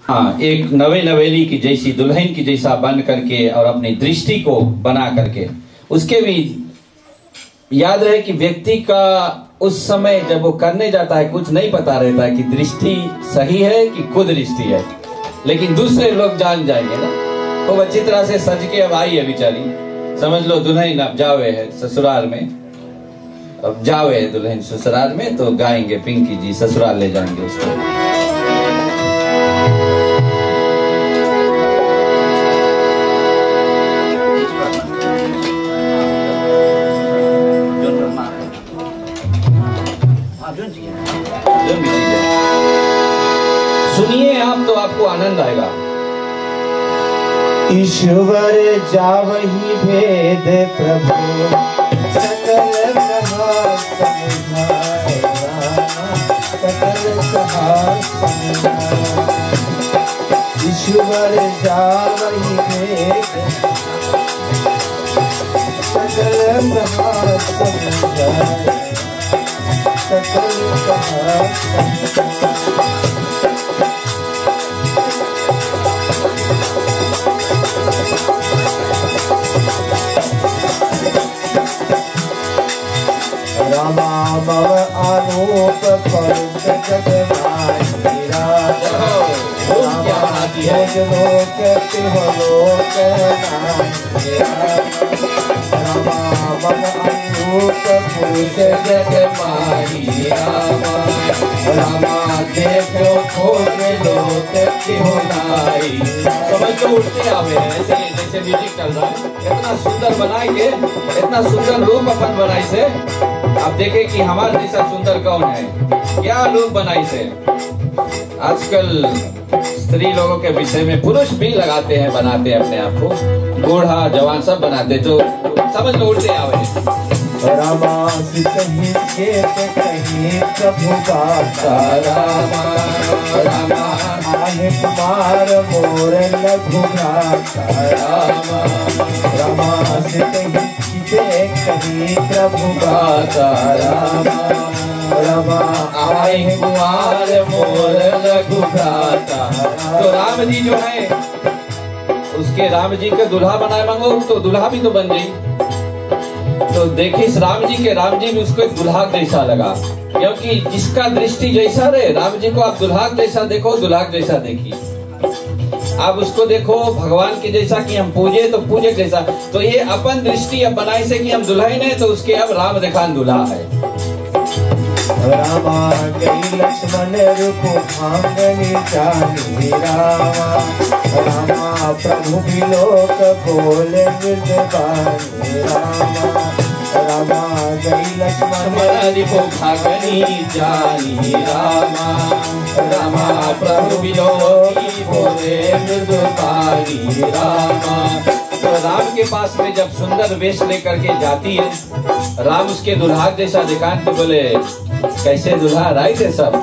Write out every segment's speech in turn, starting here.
हाँ, एक नवे नवेली की जैसी, दुल्हन की जैसा बन करके और अपनी दृष्टि को बना करके, उसके भी याद रहे कि व्यक्ति का उस समय जब वो करने जाता है कुछ नहीं पता रहता है कि दृष्टि सही है कि खुद दृष्टि है, लेकिन दूसरे लोग जान जाएंगे ना। तो वो अच्छी तरह से सज के अब आई है बेचारी, समझ लो दुल्हन अब जावे है ससुराल में, अब जावे है दुल्हन ससुराल में, तो गाएंगे पिंकी जी ससुराल ले जाएंगे उसको। सुनिए आप तो आपको आनंद आएगा। ईश्वर जावहि भेद प्रभु सकल कहा समझाए, सकल कहा समझाए। ईश्वर जावहि भेद सकल कहा समझाए, सकल कहा समझाए। रामा भव आनूप परुष जगमाई राजा, रामा भोज लोक तिहलोक नाई राजा। रामा भव आनूप पुरुष जगमाई रामा, रामा देखो भोज लोक तिहनाई। समझ तो उठते आवे ऐसे जैसे म्यूजिक चल रहा है, इतना सुंदर बनाएंगे, इतना सुंदर रूप अपन बनाई से। आप देखें कि हमारे जैसा सुंदर कौन है, क्या रूप बनाई से। आजकल स्त्री लोगों के विषय में पुरुष भी लगाते हैं, बनाते हैं अपने आप को, बूढ़ा जवान सब बनाते, तो समझ लो उल्टे आवे। रामा कहीं खेत कहीं प्रभु बाता, रामा रामा आहे कुमार मोर लघु भ्राता, रामा रामा कहीं खेत कहीं प्रभु बाता, रामा रामा आहे कुमार मोर लघु भ्राता। तो राम जी जो है उसके, राम जी के दुल्हा बनाए मांगो तो दुल्हा भी तो बन गई। तो देखिए इस राम जी भी उसको एक दुल्हा जैसा लगा, क्योंकि जिसका दृष्टि जैसा रहे, राम जी को आप दुल्हा जैसा देखो, दुल्हा जैसा देखिए। आप उसको देखो भगवान के जैसा कि हम पूजे तो पूजे जैसा। तो ये अपन दृष्टि अब बनाई से कि हम दुल्हन है, तो उसके अब राम दिखान दुल्हा है। रामा गई लक्ष्मण रूप भांगनी जानी, रामा रामा प्रभु विलोक बोले मृदबानी, रामा रामा गई लक्ष्मण रूप भांगनी जानी, रामा रामा प्रभु विलोक बोले मृदबानी, रामा। तो राम के पास में जब सुंदर वेश लेकर के जाती है, राम उसके दुल्हा जैसा दिखान, तो बोले कैसे दुल्हा, राइट है सब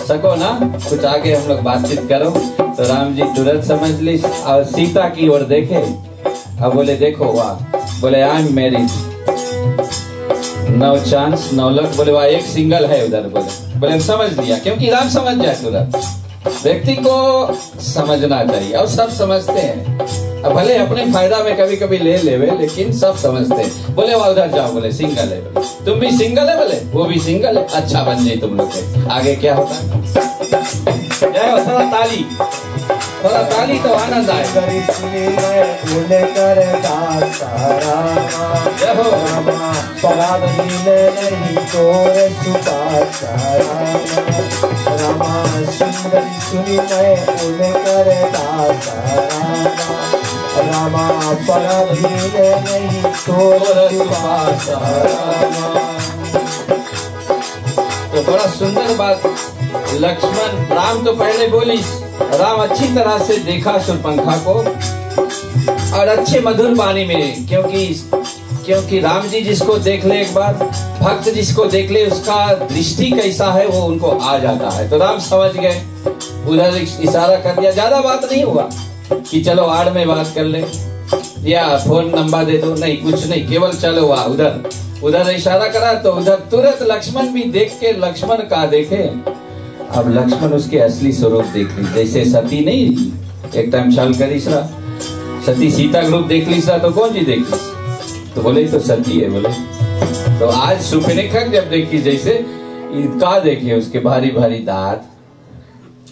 सको ना, कुछ आगे हम लोग बातचीत करो। तो राम जी तुरंत समझ ली और सीता की ओर देखे, अब बोले देखो वाह, बोले I am married, no chance no luck, बोले वाह एक सिंगल है उधर, बोले समझ लिया, क्योंकि राम समझ जाए तुरंत। व्यक्ति को समझना चाहिए और सब समझते हैं, अब भले अपने फायदा में कभी कभी ले लेवे, लेकिन सब समझते हैं। बोले वह उधर जाओ, बोले सिंगल है, तुम भी सिंगल है, बोले वो भी सिंगल है, अच्छा बन जाए तुम लोग के। आगे क्या होता है, थोड़ा ताली, थोड़ा ताली तो आनंद आए। रामा सुंदर सुनी मैं उन्हें कर दाता, रामा पराधीन नहीं तोर सुपाता, रामा। तो बड़ा सुंदर बात लक्ष्मण, राम तो पहले बोली, राम अच्छी तरह से देखा शूर्पणखा को और अच्छे मधुर वाणी में, क्योंकि राम जी जिसको देख ले एक बार, भक्त जिसको देख ले उसका दृष्टि कैसा है वो उनको आ जाता है। तो राम समझ गए, उधर इशारा कर दिया, ज्यादा बात नहीं हुआ कि चलो आड़ में बात कर ले या फोन नंबर दे दो, नहीं कुछ नहीं, केवल चलो वहाँ उधर इशारा करा तो उधर तुरंत लक्ष्मण भी देख के, लक्ष्मण का देखे अब लक्ष्मण उसके असली स्वरूप देख ली, जैसे सती नहीं एक टाइम छल करीस रहा, सती सीता का रूप देख ली तो कौन जी देख ली, तो बोले तो सती है। बोले तो आज सुपनेखा जब देखी जैसे का देखे उसके भारी भारी दांत,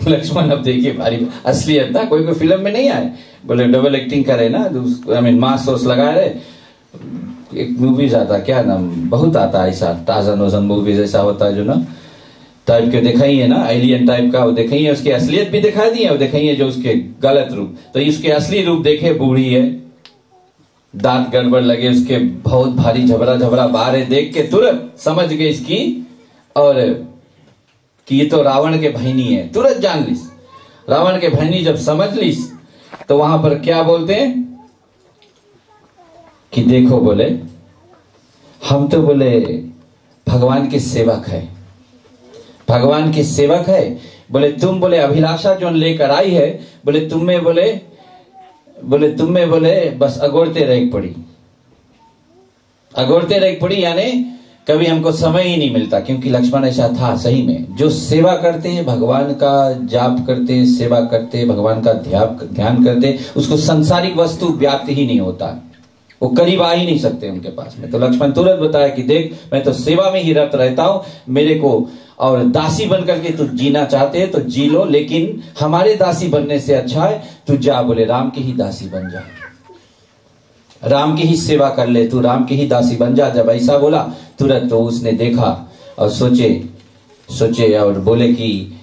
लक्ष्मण अब देखिए भारी असलियत ना, कोई फिल्म में नहीं आए, बोले डबल एक्टिंग करे ना, आई मीन मास सोस लगा रहे। एक मूवीज आता क्या नाम, बहुत आता है ऐसा, टार्ज़न वजन मूवीज ऐसा होता है जो ना टाइप के दिखाई है ना, एलियन टाइप का वो दिखाई है, उसकी असलियत भी दिखा दी है, वो दिखाई है जो उसके गलत रूप। तो इसके असली रूप देखे बूढ़ी है, दांत गड़बड़ लगे उसके, बहुत भारी झबरा झबरा बाहर है, देख के तुरंत समझ गए इसकी और कि ये तो रावण के बहनी है, तुरंत जान लीस। रावण के बहनी जब समझ लीस तो वहां पर क्या बोलते हैं कि देखो बोले हम तो बोले भगवान के सेवक है, भगवान के सेवक है। बोले तुम बोले अभिलाषा जो लेकर आई है, बोले तुम में बोले बस अगोरते रह पड़ी, अगोरते रह पड़ी, यानी कभी हमको समय ही नहीं मिलता। क्योंकि लक्ष्मण ऐसा था सही में, जो सेवा करते हैं, भगवान का जाप करते हैं, सेवा करते हैं, भगवान का ध्यान करते हैं, उसको संसारिक वस्तु व्याप्त ही नहीं होता, वो करीब आ ही नहीं सकते उनके पास में। तो लक्ष्मण तुरंत बताया कि देख मैं तो सेवा में ही रत रहता हूं, मेरे को और दासी बन करके तू जीना चाहते है तो जी लो, लेकिन हमारे दासी बनने से अच्छा है तू जा, बोले राम की ही दासी बन जा, राम की ही सेवा कर ले, तू राम की ही दासी बन जा। जब ऐसा बोला तुरंत तो उसने देखा और सोचे और बोले कि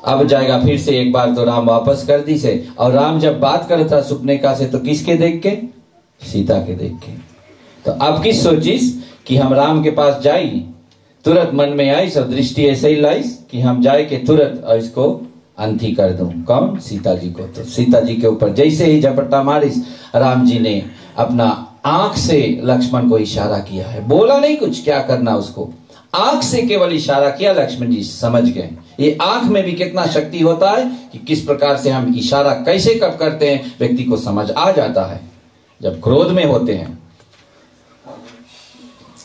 अब जाएगा फिर से एक बार, तो राम वापस कर दी से। और राम जब बात करता सुपनेखा से तो किसके देख के, सीता के देख के। तो अब किस सोचिस कि हम राम के पास जाई, तुरंत मन में आई सब दृष्टि ऐसे ही लाइस कि हम जाए के तुरंत और इसको अंती कर दूं। कौन, सीता जी को। तो सीता जी के ऊपर जैसे ही झपट्टा मारिस, राम जी ने अपना आंख से लक्ष्मण को इशारा किया है, बोला नहीं कुछ क्या करना उसको, आंख से केवल इशारा किया, लक्ष्मण जी समझ गए। ये आंख में भी कितना शक्ति होता है कि किस प्रकार से हम इशारा कैसे कब करते हैं, व्यक्ति को समझ आ जाता है। जब क्रोध में होते हैं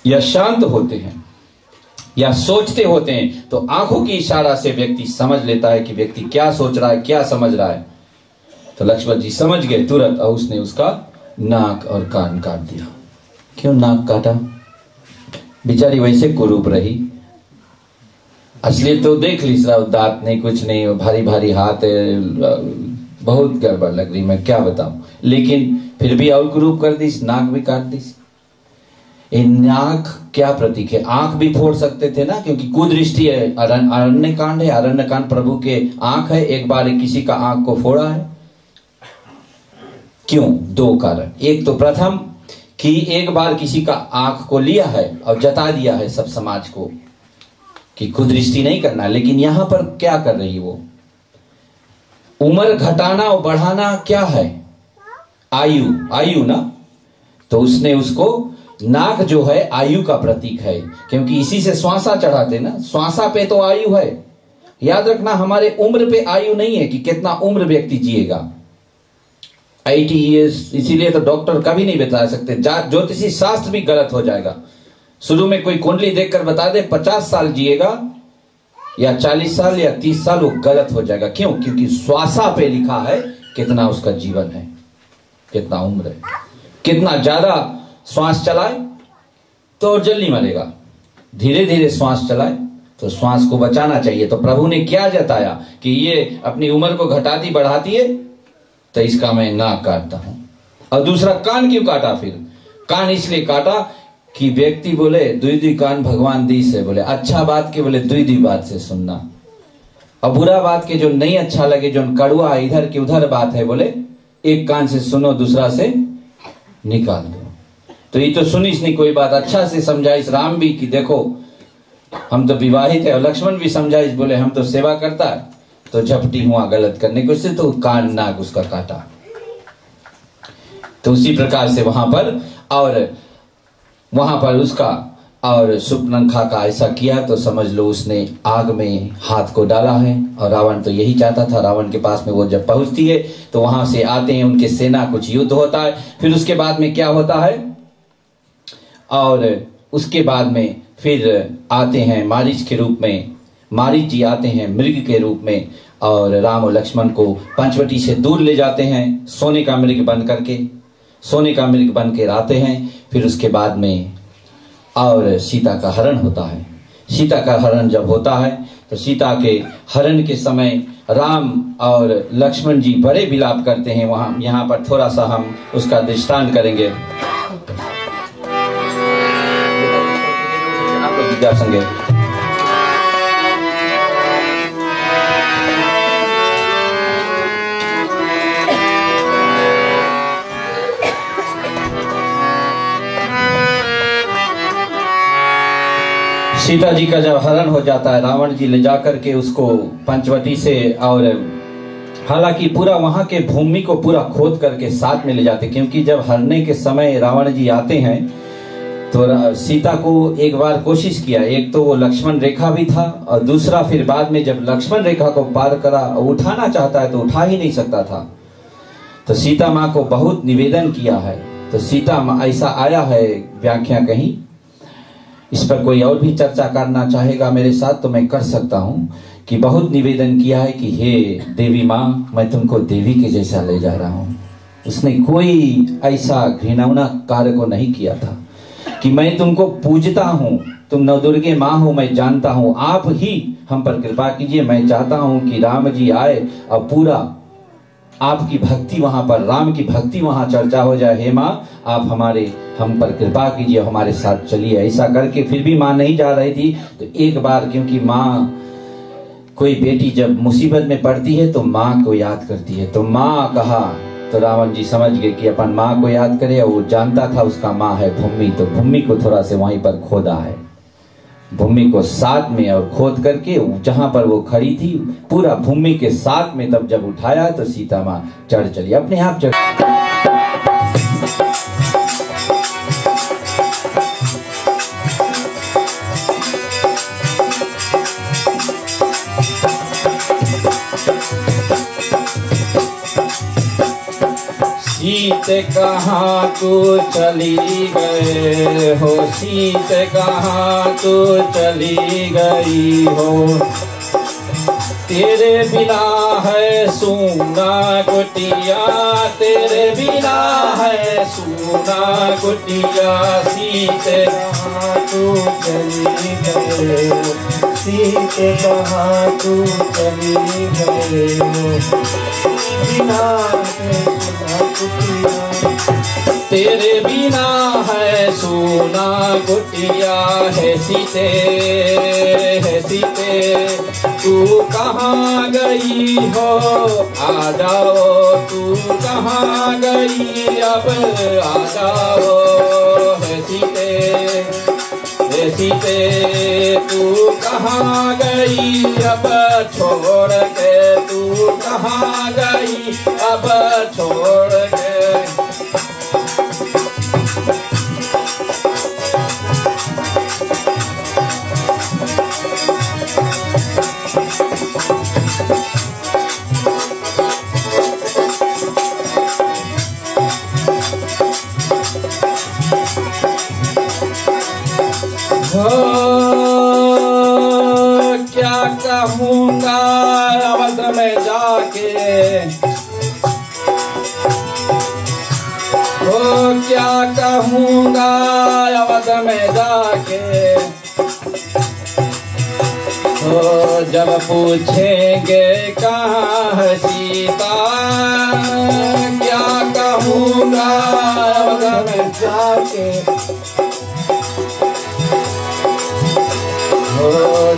या शांत होते हैं या सोचते होते हैं तो आंखों की इशारा से व्यक्ति समझ लेता है कि व्यक्ति क्या सोच रहा है, क्या समझ रहा है। तो लक्ष्मण जी समझ गए तुरंत और उसने उसका नाक और कान काट दिया। क्यों नाक काटा, बेचारी वैसे कुरूप रही, असली तो देख ली, दांत नहीं कुछ नहीं, भारी भारी हाथ है, बहुत गड़बड़ लग रही, मैं क्या बताऊं, लेकिन फिर भी और कुरूप कर दी, नाक भी काट दी। नाक क्या प्रतीक है, आंख भी फोड़ सकते थे ना, क्योंकि कुदृष्टि है, अरण्य कांड है, अरण्य कांड प्रभु के आंख है, एक बार किसी का आंख को फोड़ा है। क्यों, दो कारण, एक तो प्रथम कि एक बार किसी का आंख को लिया है और जता दिया है सब समाज को कि कुदृष्टि नहीं करना, लेकिन यहां पर क्या कर रही है वो, उम्र घटाना और बढ़ाना क्या है, आयु ना, तो उसने उसको, नाक जो है आयु का प्रतीक है, क्योंकि इसी से श्वासा चढ़ाते ना, श्वासा पे तो आयु है। याद रखना हमारे उम्र पे आयु नहीं है कि कितना उम्र व्यक्ति जिएगा, 80 ईयर्स, इसीलिए तो डॉक्टर कभी नहीं बता सकते, ज्योतिषी शास्त्र भी गलत हो जाएगा। शुरू में कोई कुंडली देखकर बता दे 50 साल जिएगा या 40 साल या 30 साल, वो गलत हो जाएगा। क्यों, क्योंकि श्वासा पे लिखा है कितना उसका जीवन है, कितना उम्र है, कितना ज्यादा श्वास चलाए तो जल्दी मरेगा, धीरे धीरे श्वास चलाए तो श्वास को बचाना चाहिए। तो प्रभु ने क्या जताया कि ये अपनी उम्र को घटाती बढ़ाती है, तो इसका मैं नाक काटता हूं। और दूसरा कान क्यों काटा, फिर कान इसलिए काटा कि व्यक्ति बोले दुई कान भगवान दी से, बोले अच्छा बात के बोले दुई बात से सुनना, और बुरा बात के जो नहीं अच्छा लगे, जो कड़ुआ इधर की उधर बात है, बोले एक कान से सुनो दूसरा से निकाल दो। तो ये तो सुनिस नहीं कोई बात, अच्छा से समझाइस राम भी कि देखो हम तो विवाहित है, और लक्ष्मण भी समझाइस, बोले हम तो सेवा करता है, तो झपटी हुआ गलत करने को, उससे तो कान नाक उसका काटा। तो उसी प्रकार से वहां पर उसका और सुपनेखा का ऐसा किया, तो समझ लो उसने आग में हाथ को डाला है। और रावण तो यही चाहता था, रावण के पास में वो जब पहुंचती है तो वहां से आते हैं उनके सेना, कुछ युद्ध होता है, फिर उसके बाद में क्या होता है, और उसके बाद में फिर आते हैं मारीच के रूप में मारीच जी आते हैं मृग के रूप में और राम और लक्ष्मण को पंचवटी से दूर ले जाते हैं, सोने का मृग बन के आते हैं। फिर उसके बाद में और सीता का हरण होता है। सीता का हरण जब होता है तो सीता के हरण के समय राम और लक्ष्मण जी बड़े विलाप करते हैं। वहां यहाँ पर थोड़ा सा हम उसका दृष्टांत करेंगे। विद्या संगे सीता जी का जब हरण हो जाता है, रावण जी ले जाकर के उसको पंचवटी से, और हालांकि पूरा वहां के भूमि को पूरा खोद करके साथ में ले जाते, क्योंकि जब हरने के समय रावण जी आते हैं तो सीता को एक बार कोशिश किया, एक तो वो लक्ष्मण रेखा भी था और दूसरा फिर बाद में जब लक्ष्मण रेखा को पार करा उठाना चाहता है तो उठा ही नहीं सकता था। तो सीता माँ को बहुत निवेदन किया है। तो सीता माँ ऐसा आया है व्याख्या कहीं, इस पर कोई और भी चर्चा करना चाहेगा मेरे साथ तो मैं कर सकता हूँ, कि बहुत निवेदन किया है कि हे देवी माँ, मैं तुमको देवी के जैसा ले जा रहा हूँ। उसने कोई ऐसा घृणावना कार्य को नहीं किया था कि मैं तुमको पूजता हूँ, तुम नवदुर्गे माँ हो, मैं जानता हूँ, आप ही हम पर कृपा कीजिए। मैं चाहता हूँ कि राम जी आए और पूरा आपकी भक्ति वहां पर, राम की भक्ति वहां चर्चा हो जाए। हे माँ, आप हम पर कृपा कीजिए, हमारे साथ चलिए। ऐसा करके फिर भी माँ नहीं जा रही थी। तो एक बार, क्योंकि माँ, कोई बेटी जब मुसीबत में पड़ती है तो माँ को याद करती है, तो माँ कहा तो रावण जी समझ गए कि अपन माँ को याद करे। और वो जानता था उसका माँ है भूमि, तो भूमि को थोड़ा से वहीं पर खोदा है, भूमि को साथ में, और खोद करके जहां पर वो खड़ी थी पूरा भूमि के साथ में तब जब उठाया तो सीता माँ चढ़ चली, अपने आप चढ़। सीते कहाँ तू चली गए हो, सीते कहाँ तू चली गई हो, तेरे बिना है सूना कुटिया, तेरे बिना है सूना कुटिया। सीते कहाँ तू चली गए हो, सीते कहाँ तू चली गए हो, बिना तेरे बिना है सोना कुटिया। है सीते तू कहाँ गई हो, आ जाओ, तू कहाँ गई अब आ जाओ। है सीते तू कहाँ गई अब छोड़ के, तू कहाँ गई अब छोड़ के। क्या कहूँगा अवध में जाके, क्या कहूँगा अवध में जाके, जब पूछेंगे कहाँ है सीता, क्या कहूँगा अवध में जाके।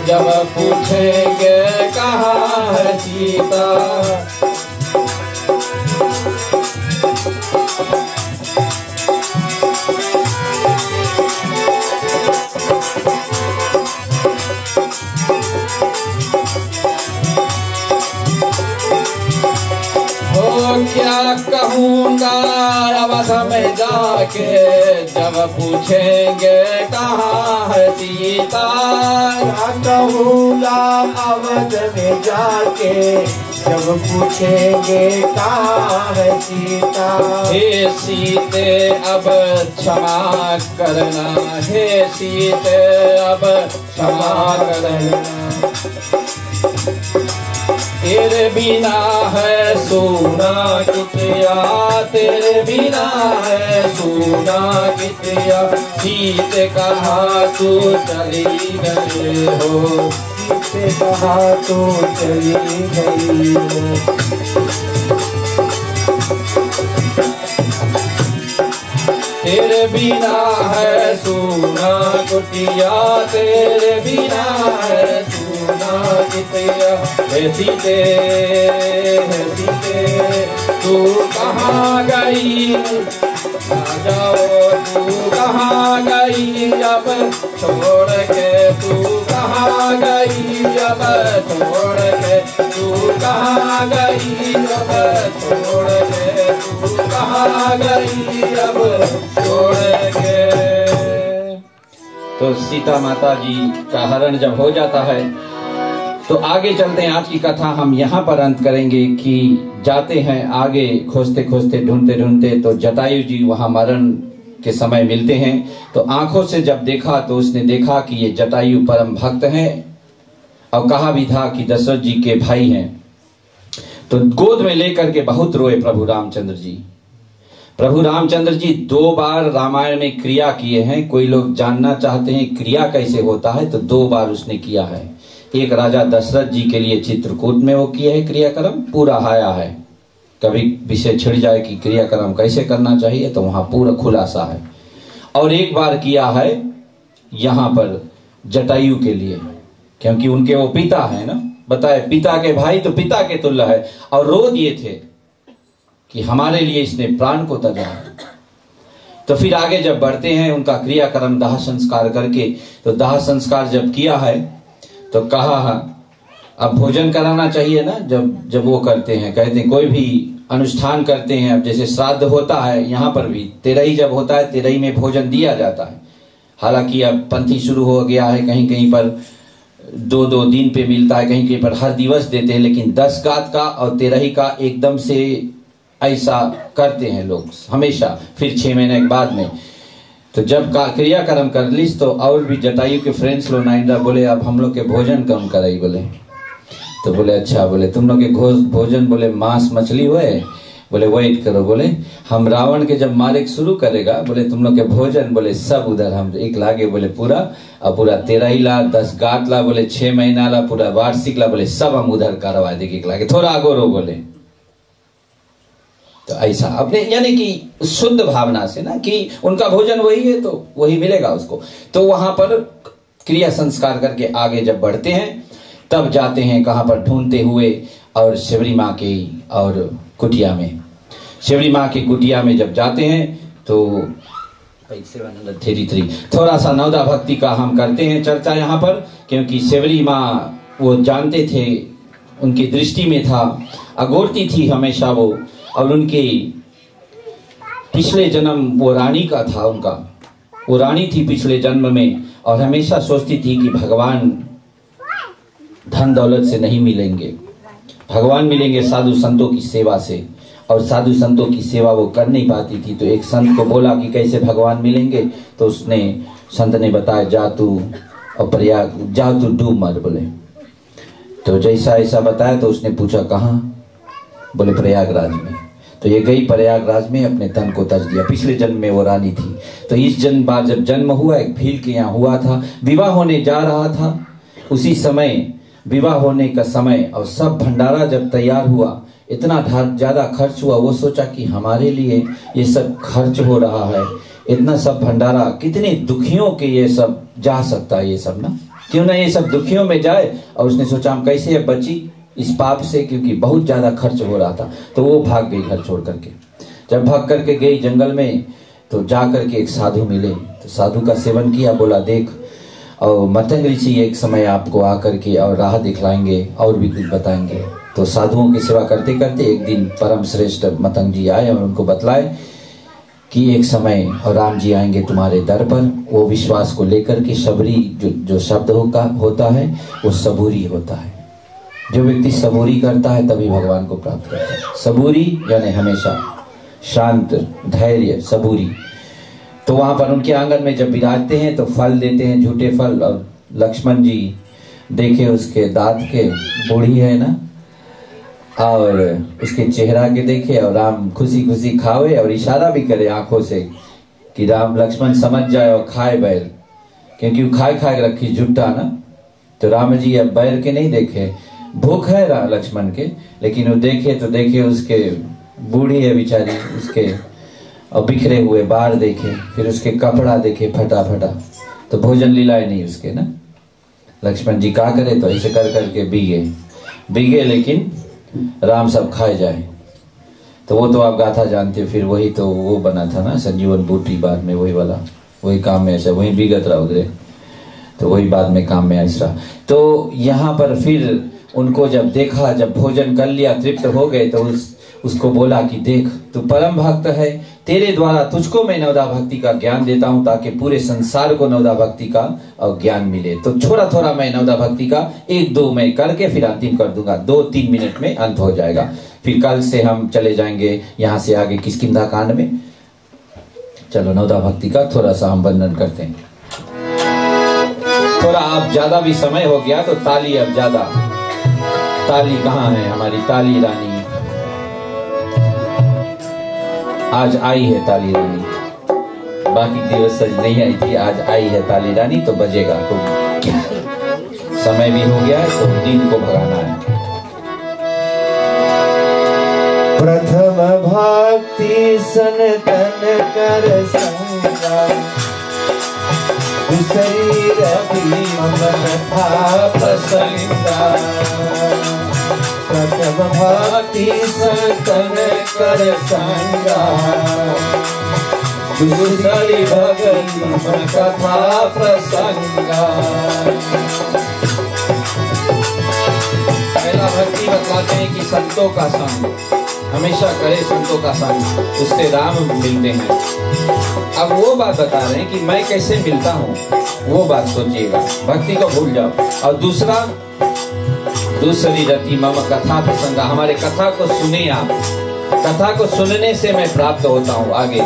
जब पूछेंगे कहाँ है सीता, क्या कहूँगा अवध में जाके, जब पूछेंगे कहाँ है सीता। क्या कहूँगा अवध में जाके, जब पूछेंगे कहाँ है सीता, हे सीते अब क्षमा करना, हे सीते अब क्षमा करना। तेरे बिना है सोना कितिया, तेरे बिना है सोना कितिया, सीते कहाँ तू चली गई हो, सीते कहाँ तू चली गई हो। तेरे बिना है सोना कुटिया, तेरे बिना है सोना कितिया, हे सीते तू कहाँ गई, आ जाओ तू कहाँ गई अब छोड़ के, तू कहाँ गई अब छोड़ के, तू कहाँ गई अब छोड़ के, तू कहाँ गई अब छोड़ के। तो सीता माता जी का हरण जब हो जाता है तो आगे चलते हैं। आज की कथा हम यहाँ पर अंत करेंगे कि जाते हैं आगे, खोजते खोजते ढूंढते ढूंढते तो जटायु जी वहां मरण के समय मिलते हैं। तो आंखों से जब देखा तो उसने देखा कि ये जटायु परम भक्त हैं और कहा भी था कि दशरथ जी के भाई हैं। तो गोद में लेकर के बहुत रोए प्रभु रामचंद्र जी। प्रभु रामचंद्र जी 2 बार रामायण में क्रिया किए हैं। कोई लोग जानना चाहते हैं क्रिया कैसे होता है, तो 2 बार उसने किया है। एक राजा दशरथ जी के लिए चित्रकूट में वो किया है क्रियाक्रम, पूरा आया है। कभी विषय छिड़ जाए कि क्रियाक्रम कैसे करना चाहिए तो वहां पूरा खुलासा है। और एक बार किया है यहाँ पर जटायु के लिए, क्योंकि उनके वो पिता है ना, बताए पिता के भाई तो पिता के तुल्य है। और रो दिए थे कि हमारे लिए इसने प्राण को त्यागा। तो फिर आगे जब बढ़ते हैं उनका क्रियाक्रम दाह संस्कार करके, तो दाह संस्कार जब किया है तो कहा अब भोजन कराना चाहिए ना। जब वो करते हैं, कहते हैं कोई भी अनुष्ठान करते हैं, अब जैसे श्राद्ध होता है यहाँ पर भी तेरही जब होता है, तेरही में भोजन दिया जाता है। हालांकि अब पंथी शुरू हो गया है, कहीं कहीं पर 2-2 दिन पे मिलता है, कहीं कहीं पर हर दिवस देते हैं, लेकिन 10 गात का और तेरही का एकदम से ऐसा करते हैं लोग हमेशा, फिर 6 महीने के बाद में। तो जब क्रियाक्रम कर लीस तो और भी जटायु के फ्रेंड्स लोग नाइंदा बोले अब हम लोग के भोजन कम कराई। बोले तो बोले अच्छा, बोले तुम लोग के भोजन बोले मांस मछली हुए, बोले वेट करो, बोले हम रावण के जब मारे शुरू करेगा, बोले तुम लोग के भोजन बोले सब उधर हम एक लागे, बोले पूरा और पूरा 13 ला 10 गात ला, बोले 6 महीना ला पूरा वार्षिक ला, बोले सब हम उधर करवा देंगे एक लागे, थोड़ा आगो रो। बोले तो ऐसा अपने यानी कि शुद्ध भावना से ना कि उनका भोजन वही है तो वही मिलेगा उसको। तो वहां पर क्रिया संस्कार करके आगे जब बढ़ते हैं तब जाते हैं कहां पर ढूंढते हुए, और शिवरी माँ की और कुटिया में। शिवरी माँ की कुटिया में जब जाते हैं तो 733 थोड़ा सा नवदा भक्ति का हम करते हैं चर्चा यहाँ पर, क्योंकि शिवरी माँ वो जानते थे, उनकी दृष्टि में था, अगोरती थी हमेशा वो, और उनके पिछले जन्म वो रानी का था, उनका वो रानी थी पिछले जन्म में, और हमेशा सोचती थी कि भगवान धन दौलत से नहीं मिलेंगे, भगवान मिलेंगे साधु संतों की सेवा से, और साधु संतों की सेवा वो कर नहीं पाती थी। तो एक संत को बोला कि कैसे भगवान मिलेंगे, तो उसने संत ने बताया जा तू और प्रयाग जा, तू डूब मर। बोले तो जैसा ऐसा बताया तो उसने पूछा कहाँ, बोले प्रयागराज में। तो ये गई प्रयागराज में, अपने तन को तज दिया। पिछले जन्म में वो रानी थी। तो इस जन्म बाद जब जन्म हुआ, एक भील के यहाँ हुआ था, विवाह होने जा रहा था, उसी समय विवाह होने का समय, और सब भंडारा जब तैयार हुआ, इतना ज्यादा खर्च हुआ, वो सोचा कि हमारे लिए ये सब खर्च हो रहा है, इतना सब भंडारा कितने दुखियों के ये सब जा सकता है, ये सब ना क्यों ना ये सब दुखियों में जाए। और उसने सोचा हम कैसे बची इस पाप से, क्योंकि बहुत ज्यादा खर्च हो रहा था। तो वो भाग गई घर छोड़ करके। जब भाग करके गई जंगल में, तो जा करके एक साधु मिले, तो साधु का सेवन किया, बोला देख, और मतंग ऋषि एक समय आपको आकर के और राह दिखलाएंगे और भी कुछ बताएंगे। तो साधुओं की सेवा करते करते एक दिन परम श्रेष्ठ मतंग जी आए और उनको बतलाए कि एक समय और राम जी आएंगे तुम्हारे दर पर। वो विश्वास को लेकर के शबरी जो शब्द होता है वो सबूरी होता है, जो व्यक्ति सबूरी करता है तभी भगवान को प्राप्त करता है। सबूरी यानी हमेशा शांत, धैर्य, सबूरी। तो वहां पर उनके आंगन में जब विराजते हैं तो फल देते हैं, झूठे फल। और लक्ष्मण जी देखे उसके दांत के, बूढ़ी है ना, और उसके चेहरा के देखे, और राम खुशी खुशी खावे और इशारा भी करे आंखों से कि राम लक्ष्मण समझ जाए और खाए बैल, क्योंकि वो खाए खाए रखी जुट्टा ना। तो राम जी अब बैल के नहीं देखे, भूख है लक्ष्मण के, लेकिन वो देखे तो देखे उसके बूढ़ी है बेचारी, उसके और बिखरे हुए बाल देखे, फिर उसके कपड़ा देखे फटा फटा, तो भोजन लीलाए नहीं उसके ना। लक्ष्मण जी क्या करे, तो ऐसे कर करके बीगे, लेकिन राम सब खाए जाए। तो वो तो आप गाथा जानते हो, फिर वही तो वो बना था ना संजीवन बूटी, बाद में वही वाला, वही काम में ऐसा वही बीगत रहा उधरे, तो वही बाद में काम में ऐसा। तो यहाँ पर फिर उनको जब देखा, जब भोजन कर लिया, तृप्त हो गए, तो उसको बोला कि देख तू परम भक्त है, तेरे द्वारा तुझको मैं नवदा भक्ति का ज्ञान देता हूं ताकि पूरे संसार को नवदा भक्ति का और ज्ञान मिले। तो थोड़ा थोड़ा मैं नवदा भक्ति का 1-2 मैं करके फिर अंतिम कर दूंगा, 2-3 मिनट में अंत हो जाएगा। फिर कल से हम चले जाएंगे यहाँ से आगे किष्किंधा कांड में। चलो नवदा भक्ति का थोड़ा सा हम वर्णन करते हैं। थोड़ा अब ज्यादा भी समय हो गया तो ताली अब ज्यादा, ताली कहाँ है हमारी ताली रानी? आज आई है ताली रानी, बाकी दिवस नहीं आई थी, आज आई है ताली रानी, तो बजेगा। तो समय भी हो गया है तो दिन को भगाना है। प्रथम भक्ति सनतन कर संगा, दूसरी रवि मम कथा प्रसंगा। प्रथम भक्ति सनतन कर संगा, दूसरी भक्ति मम कथा प्रसंगा। पहला भक्ति बताते हैं कि संतों का संग हमेशा करे, संतों का संग, उससे राम मिलते हैं। अब वो बात बता रहे हैं कि मैं कैसे मिलता हूँ, वो बात सोचिएगा, भक्ति को भूल जाओ। और दूसरी रति मम कथा प्रसंगा, हमारे कथा को सुनिए आप, कथा को सुनने से मैं प्राप्त होता हूँ आगे।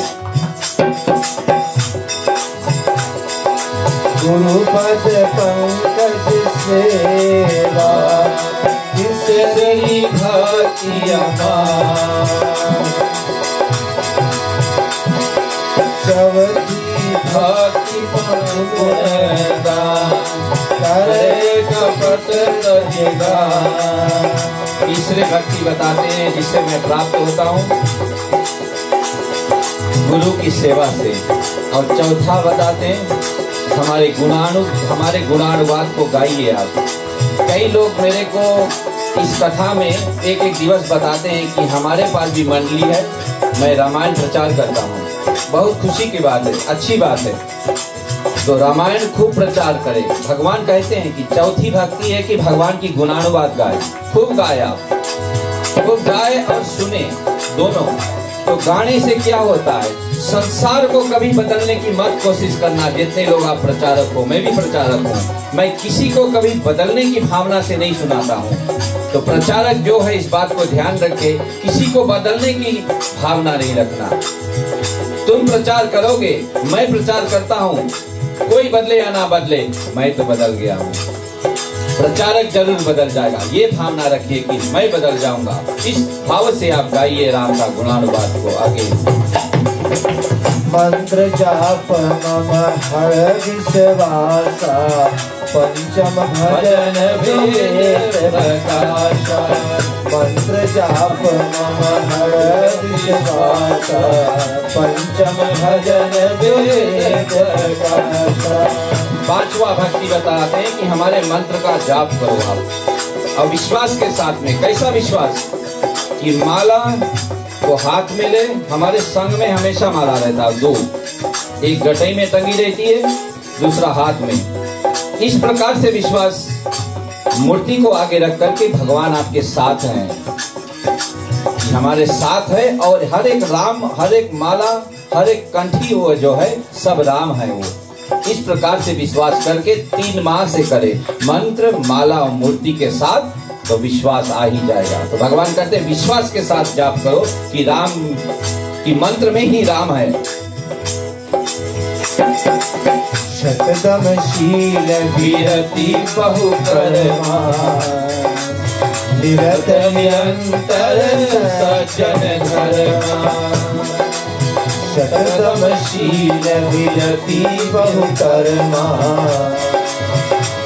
गुरुपद पंकज सेवा, तीसरी भक्ति अपार, चौथी भक्ति गुणगान, करे कपट तजेगा। तीसरे भक्ति बताते हैं जिससे मैं प्राप्त होता हूँ गुरु की सेवा से। और चौथा बताते हैं हमारे गुणानुवाद को गाइए आप। कई लोग मेरे को इस कथा में एक दिवस बताते हैं कि हमारे पास भी मंडली है, मैं रामायण प्रचार करता हूँ। बहुत खुशी की बात है, अच्छी बात है, तो रामायण खूब प्रचार करें। भगवान कहते हैं कि चौथी भक्ति है कि भगवान की गुणानुवाद गाए, खूब गाए आप, खूब गाए और सुने दोनों। तो गाने से क्या होता है, संसार को कभी बदलने की मत कोशिश करना। जितने लोग आप प्रचारक हो, मैं भी प्रचारक हूँ, मैं किसी को कभी बदलने की भावना से नहीं सुनाता हूँ। तो प्रचारक जो है इस बात को ध्यान रखे, किसी को बदलने की भावना नहीं रखना। तुम प्रचार करोगे, मैं प्रचार करता हूँ, कोई बदले या ना बदले, मैं तो बदल गया हूँ, प्रचारक जरूर बदल जाएगा। ये भावना रखिए कि मैं बदल जाऊंगा। इस भाव से आप गाइए राम का गुणानुवाद को आगे। मंत्र जाप मम हर विश्वासा, पंचम भजन वेद प्रकाशा। मंत्र जाप मम हर विश्वासा, पंचम भजन वेद प्रकाशा। पांचवा भक्ति बताते हैं कि हमारे मंत्र का जाप करो आप, और विश्वास के साथ में। कैसा विश्वास कि माला को हाथ में ले, हमारे संग में हमेशा माला रहता है, 2, एक गटई में टंगी रहती है, दूसरा हाथ में। इस प्रकार से विश्वास, मूर्ति को आगे रख करके भगवान आपके साथ हैं, हमारे साथ है। और हर एक राम, हर एक माला, हर एक कंठी वो जो है सब राम है वो। इस प्रकार से विश्वास करके 3 माह से करे, मंत्र माला और मूर्ति के साथ तो विश्वास आ ही जाएगा। तो भगवान कहते हैं विश्वास के साथ जाप करो कि राम की मंत्र में ही राम है। शतदमशील विरति बहु कर्मा, निरत निरंतर सज्जन धर्मा। शतदमशील विरति बहु कर्मा,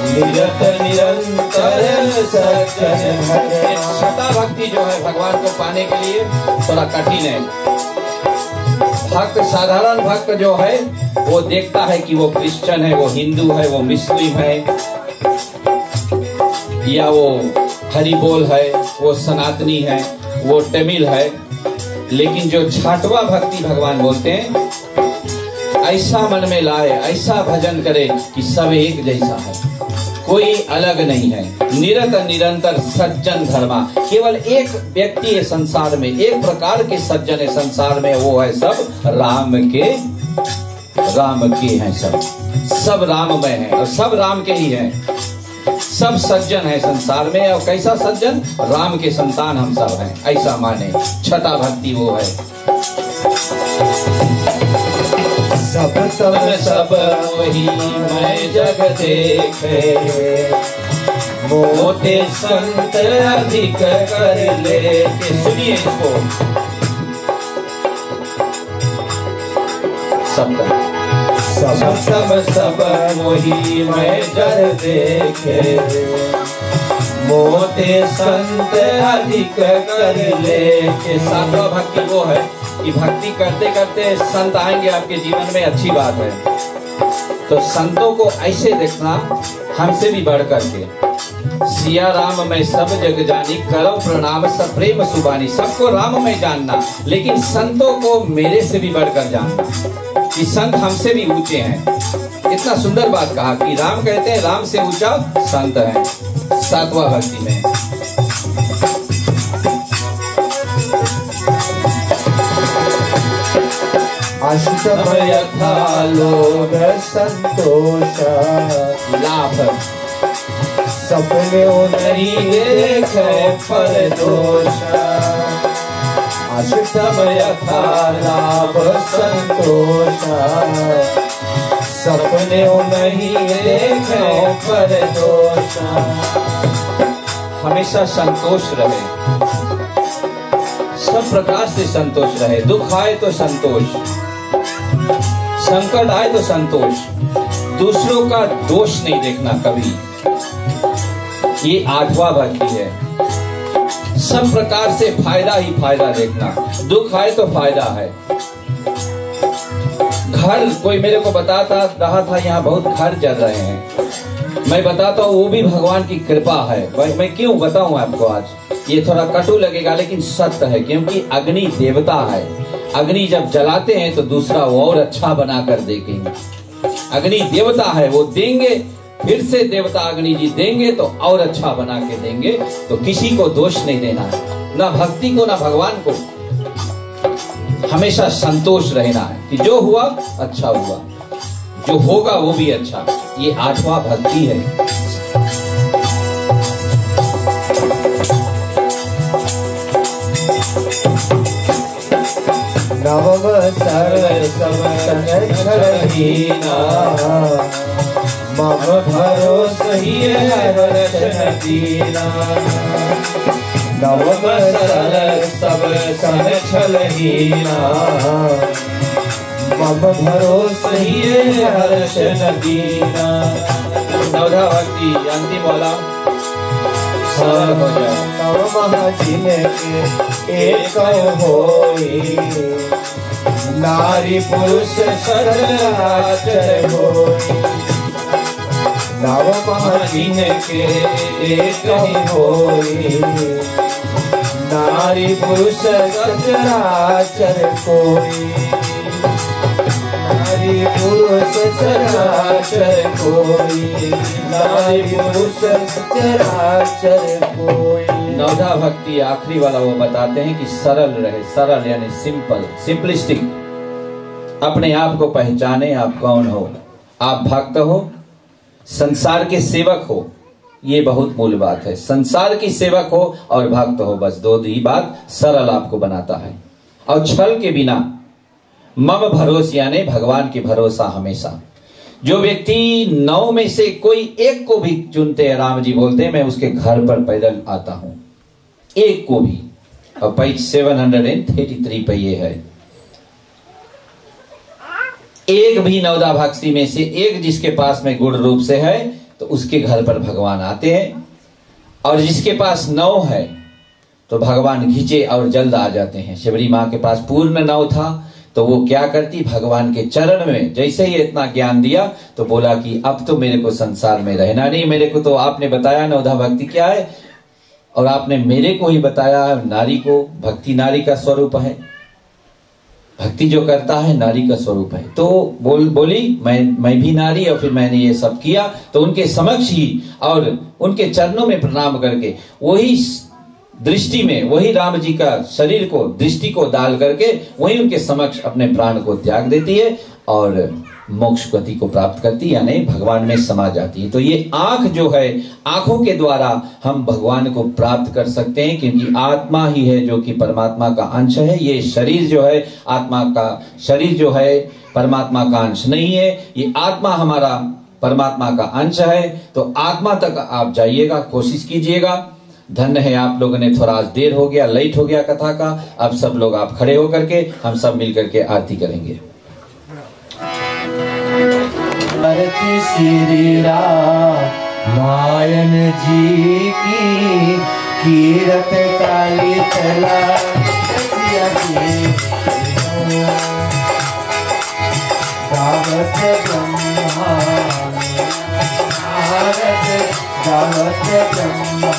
निरत निरंतर सज्जन धर्मा। छठा भक्ति जो है भगवान को पाने के लिए थोड़ा कठिन है। भक्त, साधारण भक्त जो है वो देखता है कि वो क्रिश्चियन है, वो हिंदू है, वो मुस्लिम है, या वो हरि बोल है, वो सनातनी है, वो तमिल है। लेकिन जो छठवा भक्ति भगवान बोलते हैं, ऐसा मन में लाए, ऐसा भजन करे कि सब एक जैसा है, कोई अलग नहीं है। निरत निरंतर सज्जन धर्मा, केवल एक व्यक्ति है संसार में, एक प्रकार के सज्जन है संसार में, वो है सब राम के हैं। सब राममय हैं और सब राम के ही हैं। सब सज्जन है संसार में, और कैसा सज्जन? राम के संतान हम सब हैं, ऐसा माने। छठा भक्ति वो है। सब सब सब वही मैं जग देखे, मोटे संत अधिक कर ले। सुनिए इसको। सब सब सब वही मैं जग देखे, मोटे संत अधिक कर ले। सातवां भक्ति वो है कि भक्ति करते करते संत आएंगे आपके जीवन में, अच्छी बात है। तो संतों को ऐसे देखना, हमसे भी बढ़ करके। सिया राम मैं सब जग जानी, करो प्रणाम सब प्रेम सुबानी। सबको राम में जानना, लेकिन संतों को मेरे से भी बढ़कर जानना कि संत हमसे भी ऊंचे हैं। इतना सुंदर बात कहा कि राम कहते हैं राम से ऊंचा संत है। सातवां भक्ति में अष्टमय था लोग संतोष, लाभ सपने नहीं देखे पर दोष। अष्टमय था लाभ संतोष, सपने नहीं देखे पर दोष। हमेशा संतोष रहे, सब प्रकार से संतोष रहे। दुख आए तो संतोष, संकट आए तो संतोष, दूसरों का दोष नहीं देखना कभी। ये आठवां भक्ति है। सब प्रकार से फायदा ही फायदा देखना, दुख आए तो फायदा है। घर, कोई मेरे को बताता रहा था यहाँ बहुत घर जल रहे हैं, मैं बताता हूँ वो भी भगवान की कृपा है। भाई मैं क्यों बताऊं आपको, आज ये थोड़ा कटु लगेगा लेकिन सत्य है, क्योंकि अग्नि देवता है। अग्नि जब जलाते हैं तो दूसरा वो और अच्छा बना कर देंगे। अग्नि देवता है, वो देंगे, फिर से देवता अग्नि जी देंगे तो और अच्छा बना के देंगे। तो किसी को दोष नहीं देना है, ना भक्ति को ना भगवान को। हमेशा संतोष रहना है कि जो हुआ अच्छा हुआ, जो होगा वो भी अच्छा। ये आठवां भक्ति है। नवम सर्व सब छलहीना, मम भरोसा ही हर्षण दीना। नवम सर्व सब छलहीना, मम भरोसा ही हर्षण दीना। नवधा भक्ति अंतिम वाला सरल हो जाए। नवमः जिनके एक होई, नारी पुरुष सचराचर होई। नवमः जिनके एक होई, नारी पुरुष सचराचर कोई। नारी पुरुष सचराचर कोई, नारी पुरुष सचराचर कोई। नवधा भक्ति आखिरी वाला वो बताते हैं कि सरल रहे। सरल यानी सिंपल, सिंपलिस्टिक। अपने आप को पहचाने आप कौन हो। आप भक्त हो, संसार के सेवक हो, ये बहुत मूल बात है। संसार की सेवक हो और भक्त हो, बस दो ही बात सरल आपको बनाता है। और छल के बिना मम भरोस यानी भगवान की भरोसा हमेशा। जो व्यक्ति 9 में से कोई एक को भी चुनते हैं, राम जी बोलते हैं मैं उसके घर पर पैदल आता हूं, एक को भी। और पेज 733 पे ये है, एक भी नवदा भक्ति में से एक जिसके पास में गुण रूप से है तो उसके घर पर भगवान आते हैं, और जिसके पास 9 है तो भगवान घिंचे और जल्द आ जाते हैं। शबरी माँ के पास पूर्ण 9 था तो वो क्या करती, भगवान के चरण में जैसे ही इतना ज्ञान दिया तो बोला कि अब तो मेरे को संसार में रहना नहीं, मेरे को तो आपने बताया नवधा भक्ति क्या है और आपने मेरे को ही बताया नारी को, भक्ति नारी का स्वरूप है, भक्ति जो करता है नारी का स्वरूप है। तो बोली मैं भी नारी, और फिर मैंने ये सब किया। तो उनके समक्ष ही और उनके चरणों में प्रणाम करके वही दृष्टि में, वही राम जी का शरीर को दृष्टि को डाल करके वही उनके समक्ष अपने प्राण को त्याग देती है और मोक्ष गति को प्राप्त करती है, यानी भगवान में समा जाती है। तो ये आंख जो है, आंखों के द्वारा हम भगवान को प्राप्त कर सकते हैं, क्योंकि आत्मा ही है जो कि परमात्मा का अंश है। ये शरीर जो है आत्मा का, शरीर जो है परमात्मा का अंश नहीं है, ये आत्मा हमारा परमात्मा का अंश है। तो आत्मा तक आप जाइएगा, कोशिश कीजिएगा। धन्य है आप लोगों ने, थोड़ा आज देर हो गया, लेट हो गया कथा का। अब सब लोग आप खड़े होकर के हम सब मिलकर के आरती करेंगे। आरती श्री रामायण जी की, कीरत काली तला गावत ब्रह्मा गावत ब्रह्मा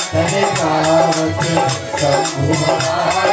संतन गावत शंभु